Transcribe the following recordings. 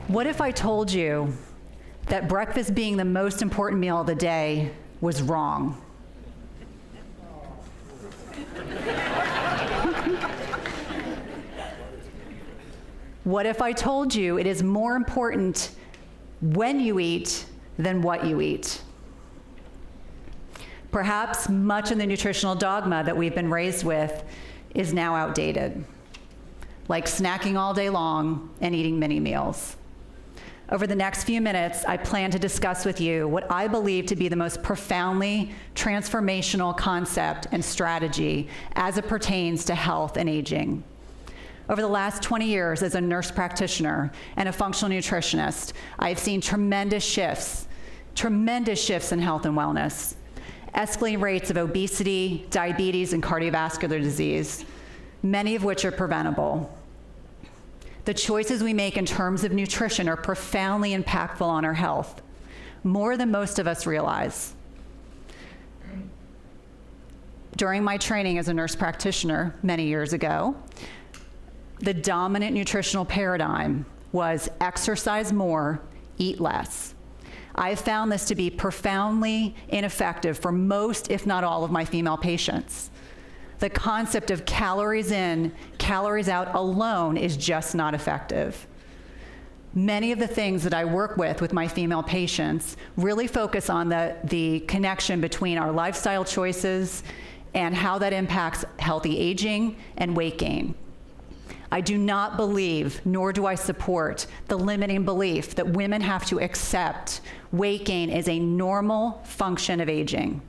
What if I told you that breakfast being the most important meal of the day was wrong? What if I told you it is more important when you eat than what you eat? Perhaps much of the nutritional dogma that we've been raised with is now outdated, like snacking all day long and eating mini meals. Over the next few minutes, I plan to discuss with you what I believe to be the most profoundly transformational concept and strategy as it pertains to health and aging. Over the last 20 years as a nurse practitioner and a functional nutritionist, I've seen tremendous shifts in health and wellness. Escalating rates of obesity, diabetes, and cardiovascular disease, many of which are preventable. The choices we make in terms of nutrition are profoundly impactful on our health, more than most of us realize. During my training as a nurse practitioner many years ago, the dominant nutritional paradigm was exercise more, eat less. I have found this to be profoundly ineffective for most, if not all, of my female patients. The concept of calories in, calories out alone is just not effective. Many of the things that I work with my female patients really focus on the connection between our lifestyle choices and how that impacts healthy aging and weight gain. I do not believe, nor do I support, the limiting belief that women have to accept weight gain as a normal function of aging.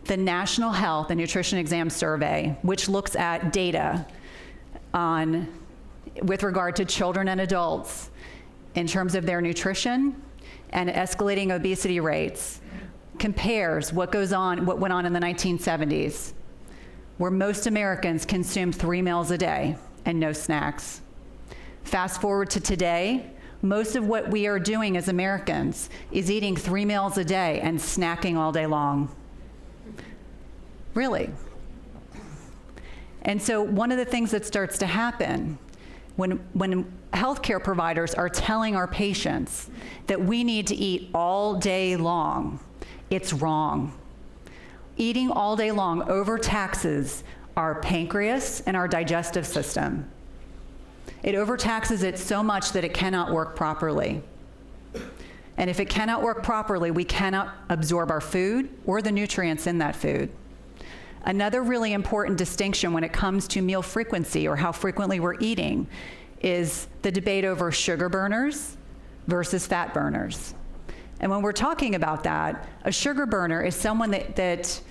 The National Health and Nutrition Exam Survey, which looks at data with regard to children and adults in terms of their nutrition and escalating obesity rates, compares what went on in the 1970s, where most Americans consumed 3 meals a day and no snacks. Fast forward to today, most of what we are doing as Americans is eating 3 meals a day and snacking all day long. Really. And so one of the things that starts to happen when healthcare providers are telling our patients that we need to eat all day long, it's wrong. Eating all day long overtaxes our pancreas and our digestive system. It overtaxes it so much that it cannot work properly. And if it cannot work properly, we cannot absorb our food or the nutrients in that food. Another really important distinction when it comes to meal frequency or how frequently we're eating is the debate over sugar burners versus fat burners. And when we're talking about that, a sugar burner is someone that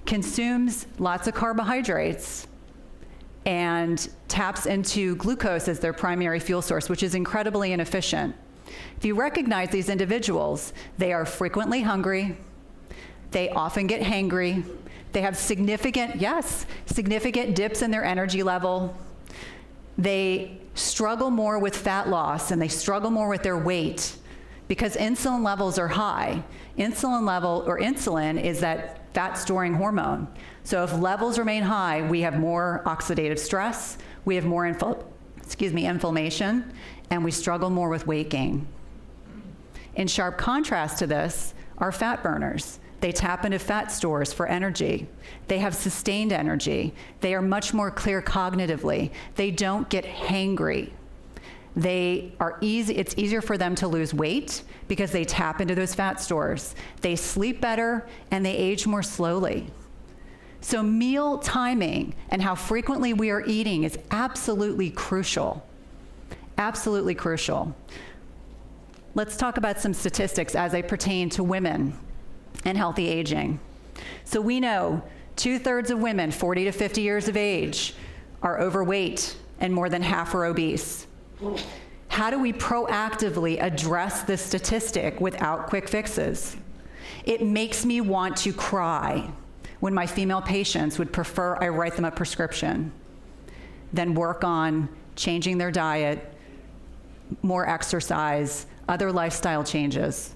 consumes lots of carbohydrates and taps into glucose as their primary fuel source, which is incredibly inefficient. If you recognize these individuals, they are frequently hungry, they often get hangry, they have significant dips in their energy level. They struggle more with fat loss and they struggle more with their weight because insulin levels are high. Insulin is that fat storing hormone. So if levels remain high, we have more oxidative stress, we have more inflammation, and we struggle more with weight gain. In sharp contrast to this are fat burners. They tap into fat stores for energy. They have sustained energy. They are much more clear cognitively. They don't get hangry. It's easier for them to lose weight because they tap into those fat stores. They sleep better and they age more slowly. So meal timing and how frequently we are eating is absolutely crucial. Absolutely crucial. Let's talk about some statistics as they pertain to women and healthy aging. So we know 2/3 of women 40 to 50 years of age are overweight and more than half are obese. How do we proactively address this statistic without quick fixes? It makes me want to cry when my female patients would prefer I write them a prescription than work on changing their diet, more exercise, other lifestyle changes.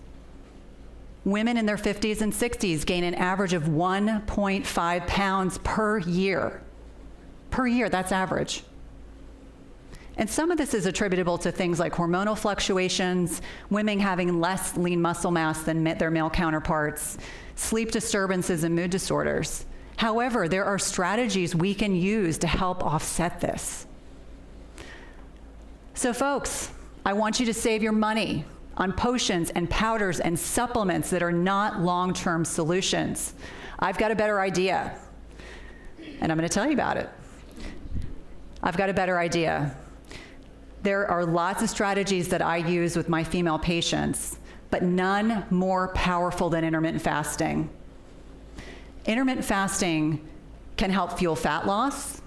Women in their 50s and 60s gain an average of 1.5 pounds per year. Per year, that's average. And some of this is attributable to things like hormonal fluctuations, women having less lean muscle mass than their male counterparts, sleep disturbances, and mood disorders. However, there are strategies we can use to help offset this. So folks, I want you to save your money on potions and powders and supplements that are not long-term solutions. I've got a better idea, and I'm going to tell you about it. I've got a better idea. There are lots of strategies that I use with my female patients, but none more powerful than intermittent fasting. Intermittent fasting can help fuel fat loss,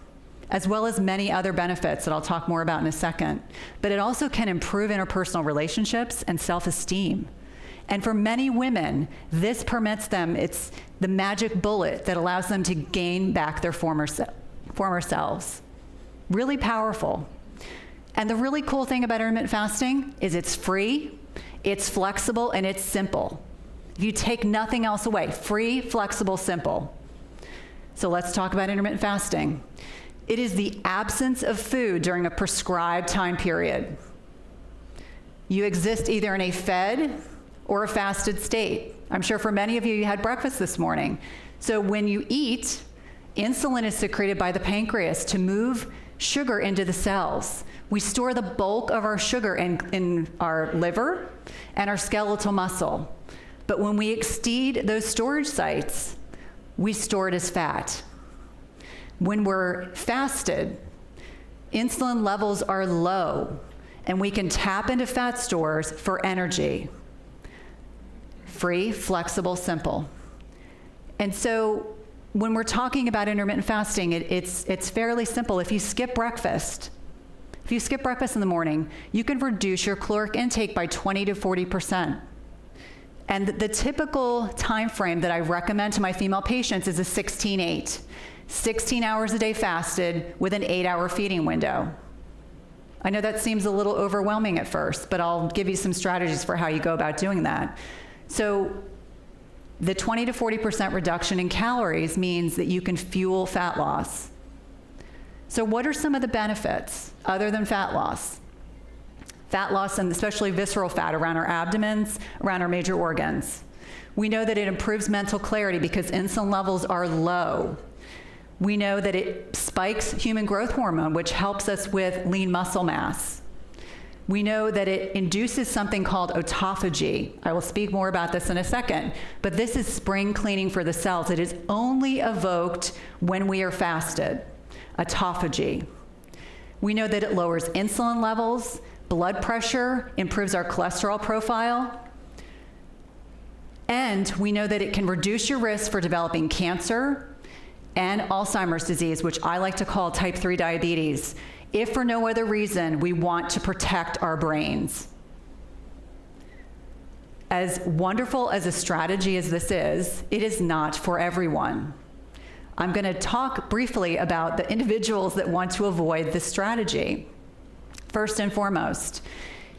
as well as many other benefits that I'll talk more about in a second. But it also can improve interpersonal relationships and self-esteem. And for many women, this permits them, it's the magic bullet that allows them to gain back their former selves. Really powerful. And the really cool thing about intermittent fasting is it's free, it's flexible, and it's simple. You take nothing else away. Free, flexible, simple. So let's talk about intermittent fasting. It is the absence of food during a prescribed time period. You exist either in a fed or a fasted state. I'm sure for many of you, you had breakfast this morning. So when you eat, insulin is secreted by the pancreas to move sugar into the cells. We store the bulk of our sugar in our liver and our skeletal muscle. But when we exceed those storage sites, we store it as fat. When we're fasted, insulin levels are low, and we can tap into fat stores for energy. Free, flexible, simple. And so when we're talking about intermittent fasting, it's fairly simple. If you skip breakfast in the morning, you can reduce your caloric intake by 20 to 40%. And the typical time frame that I recommend to my female patients is a 16-8. 16 hours a day fasted with an 8-hour feeding window. I know that seems a little overwhelming at first, but I'll give you some strategies for how you go about doing that. So the 20 to 40% reduction in calories means that you can fuel fat loss. So what are some of the benefits other than fat loss? Fat loss, and especially visceral fat around our abdomens, around our major organs. We know that it improves mental clarity because insulin levels are low. We know that it spikes human growth hormone, which helps us with lean muscle mass. We know that it induces something called autophagy. I will speak more about this in a second, but this is spring cleaning for the cells. It is only evoked when we are fasted. Autophagy. We know that it lowers insulin levels, blood pressure, improves our cholesterol profile, and we know that it can reduce your risk for developing cancer and Alzheimer's disease, which I like to call type 3 diabetes, if for no other reason we want to protect our brains. As wonderful as a strategy as this is, it is not for everyone. I'm going to talk briefly about the individuals that want to avoid this strategy. First and foremost,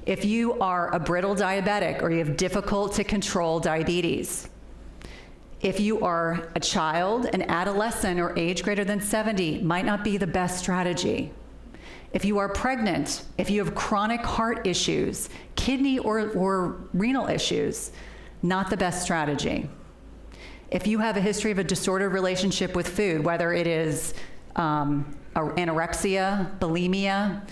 if you are a brittle diabetic or you have difficult to control diabetes, if you are a child, an adolescent, or age greater than 70, might not be the best strategy. If you are pregnant, if you have chronic heart issues, kidney or renal issues, not the best strategy. If you have a history of a disordered relationship with food, whether it is anorexia, bulimia,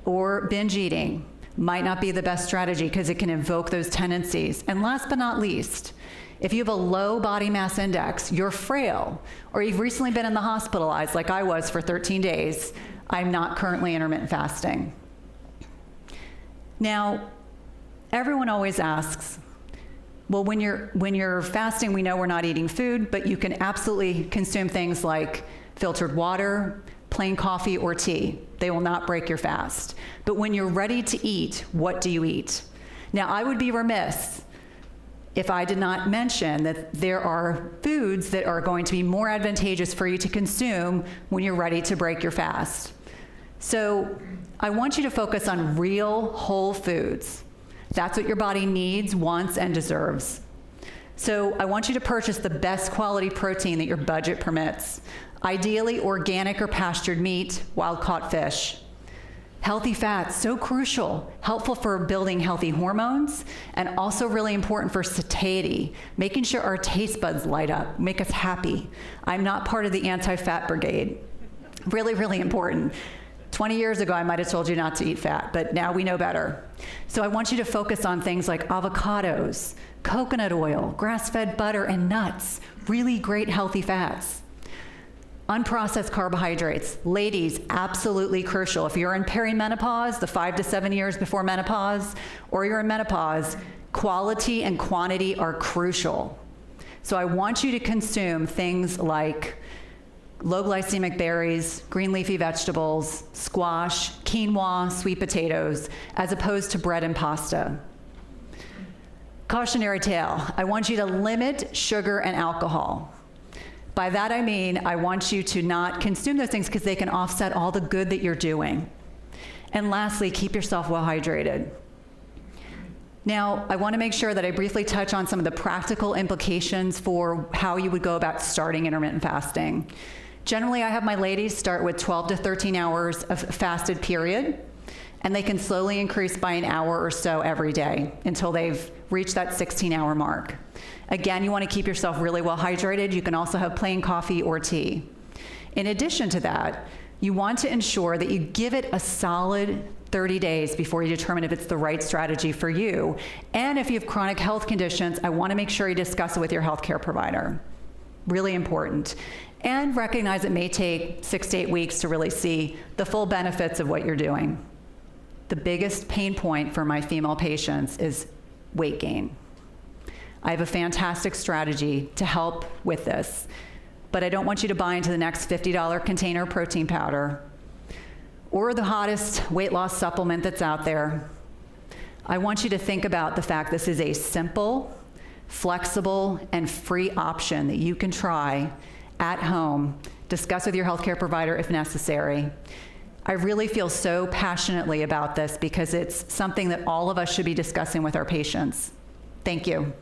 or binge eating, might not be the best strategy because it can invoke those tendencies. And last but not least, if you have a low body mass index, you're frail, or you've recently been in the hospitalized like I was for 13 days, I'm not currently intermittent fasting. Now, everyone always asks, well, when you're fasting, we know we're not eating food, but you can absolutely consume things like filtered water, plain coffee, or tea. They will not break your fast. But when you're ready to eat, what do you eat? Now, I would be remiss if I did not mention that there are foods that are going to be more advantageous for you to consume when you're ready to break your fast. So I want you to focus on real whole foods. That's what your body needs, wants, and deserves. So I want you to purchase the best quality protein that your budget permits. Ideally, organic or pastured meat, wild-caught fish. Healthy fats, so crucial, helpful for building healthy hormones, and also really important for satiety, making sure our taste buds light up, make us happy. I'm not part of the anti-fat brigade. Really, really important. 20 years ago, I might have told you not to eat fat, but now we know better. So I want you to focus on things like avocados, coconut oil, grass-fed butter, and nuts, really great healthy fats. Unprocessed carbohydrates. Ladies, absolutely crucial. If you're in perimenopause, the 5 to 7 years before menopause, or you're in menopause, quality and quantity are crucial. So I want you to consume things like low glycemic berries, green leafy vegetables, squash, quinoa, sweet potatoes, as opposed to bread and pasta. Cautionary tale, I want you to limit sugar and alcohol. By that I mean, I want you to not consume those things because they can offset all the good that you're doing. And lastly, keep yourself well hydrated. Now, I want to make sure that I briefly touch on some of the practical implications for how you would go about starting intermittent fasting. Generally, I have my ladies start with 12 to 13 hours of fasted period, and they can slowly increase by an hour or so every day until they've reached that 16-hour mark. Again, you want to keep yourself really well hydrated. You can also have plain coffee or tea. In addition to that, you want to ensure that you give it a solid 30 days before you determine if it's the right strategy for you. And if you have chronic health conditions, I want to make sure you discuss it with your healthcare provider. Really important. And recognize it may take 6 to 8 weeks to really see the full benefits of what you're doing. The biggest pain point for my female patients is weight gain. I have a fantastic strategy to help with this, but I don't want you to buy into the next $50 container protein powder or the hottest weight loss supplement that's out there. I want you to think about the fact this is a simple, flexible, and free option that you can try at home, discuss with your healthcare provider if necessary. I really feel so passionately about this because it's something that all of us should be discussing with our patients. Thank you.